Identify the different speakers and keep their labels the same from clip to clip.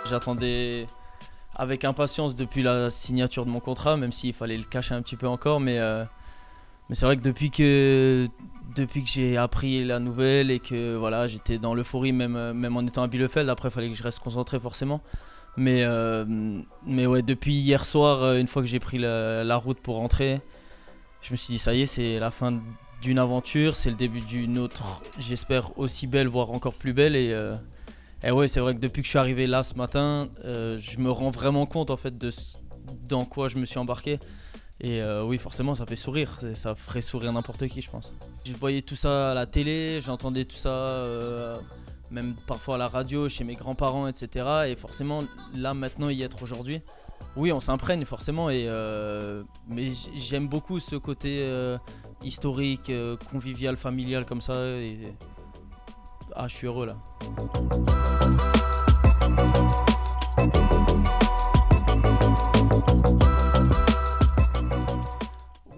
Speaker 1: J'attendais avec impatience depuis la signature de mon contrat, même s'il fallait le cacher un petit peu encore. Mais c'est vrai que depuis que j'ai appris la nouvelle et que voilà, j'étais dans l'euphorie, même en étant à Bielefeld, après il fallait que je reste concentré forcément. Mais ouais, depuis hier soir, une fois que j'ai pris la route pour rentrer, je me suis dit ça y est, c'est la fin d'une aventure, c'est le début d'une autre, j'espère aussi belle, voire encore plus belle. Et ouais, c'est vrai que depuis que je suis arrivé là ce matin, je me rends vraiment compte en fait dans quoi je me suis embarqué. Et oui, forcément, ça fait sourire. Ça ferait sourire n'importe qui, je pense. Je voyais tout ça à la télé, j'entendais tout ça, même parfois à la radio, chez mes grands-parents, etc. Et forcément, là, maintenant, y être aujourd'hui, oui, on s'imprègne forcément. Mais j'aime beaucoup ce côté historique, convivial, familial comme ça. Ah, je suis heureux là.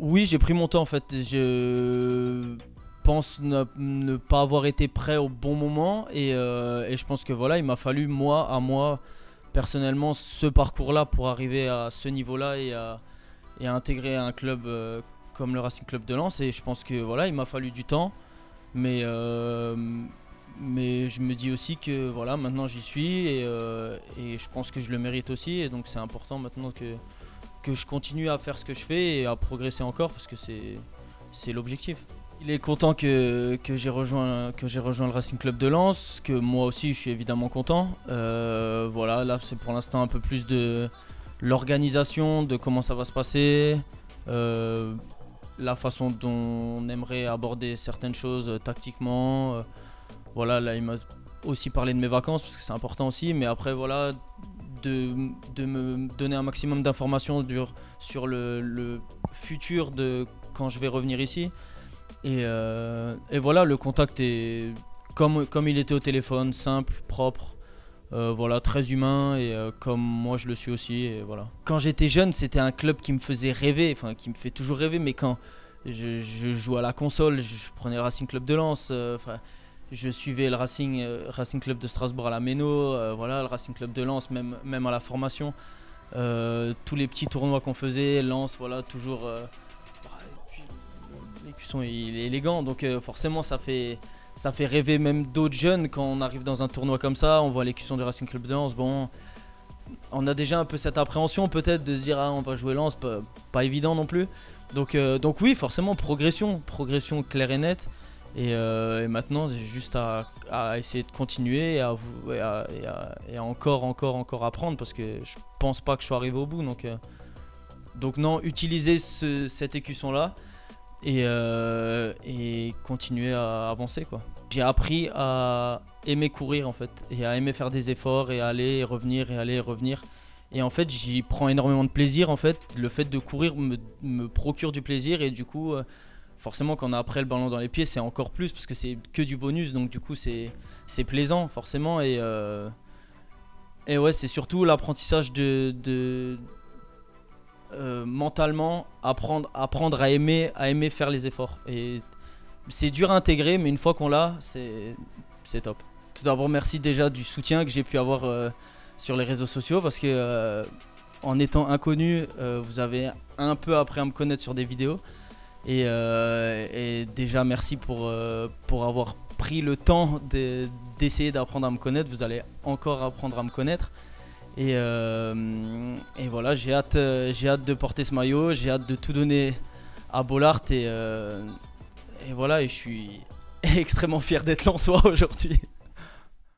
Speaker 1: Oui, j'ai pris mon temps en fait. Je pense ne pas avoir été prêt au bon moment et je pense que voilà, il m'a fallu moi personnellement ce parcours-là pour arriver à ce niveau-là et à intégrer un club comme le Racing Club de Lens. Et je pense que voilà, il m'a fallu du temps, mais je me dis aussi que voilà, maintenant j'y suis et je pense que je le mérite aussi. Et donc c'est important maintenant que je continue à faire ce que je fais et à progresser encore parce que c'est l'objectif. Il est content que j'ai rejoint le Racing Club de Lens, que moi aussi je suis évidemment content. Voilà, là c'est pour l'instant un peu plus de l'organisation, de comment ça va se passer, la façon dont on aimerait aborder certaines choses tactiquement. Voilà, là il m'a aussi parlé de mes vacances parce que c'est important aussi, mais après voilà, de me donner un maximum d'informations sur le futur de quand je vais revenir ici. Et voilà, le contact est comme il était au téléphone, simple, propre, voilà, très humain et comme moi je le suis aussi. Et voilà. Quand j'étais jeune, c'était un club qui me faisait rêver, enfin qui me fait toujours rêver, mais quand je jouais à la console, je prenais le Racing Club de Lens, je suivais le Racing Club de Strasbourg à la Méno, voilà, le Racing Club de Lens, même à la formation. Tous les petits tournois qu'on faisait, Lens, voilà, toujours. L'écusson il est élégant, donc forcément ça fait rêver même d'autres jeunes quand on arrive dans un tournoi comme ça, on voit l'écusson du Racing Club de Lens. Bon, on a déjà un peu cette appréhension peut-être de se dire ah on va jouer Lens, pas évident non plus. Donc oui, forcément progression claire et nette. Et maintenant c'est juste à essayer de continuer et à encore apprendre parce que je pense pas que je sois arrivé au bout. Donc non, utiliser cet écusson là et continuer à avancer quoi. J'ai appris à aimer courir en fait et à aimer faire des efforts et aller et revenir et aller et revenir. Et en fait j'y prends énormément de plaisir en fait. Le fait de courir me procure du plaisir et du coup forcément quand on a après le ballon dans les pieds c'est encore plus parce que c'est que du bonus, donc du coup c'est plaisant forcément et ouais, c'est surtout l'apprentissage mentalement apprendre à aimer faire les efforts et c'est dur à intégrer mais une fois qu'on l'a c'est top. Tout d'abord merci déjà du soutien que j'ai pu avoir sur les réseaux sociaux parce que en étant inconnu vous avez un peu appris à me connaître sur des vidéos. Et déjà merci pour avoir pris le temps d'essayer d'apprendre à me connaître. Vous allez encore apprendre à me connaître. Et voilà, j'ai hâte de porter ce maillot, j'ai hâte de tout donner à Bollaert et voilà, et je suis extrêmement fier d'être lensois aujourd'hui.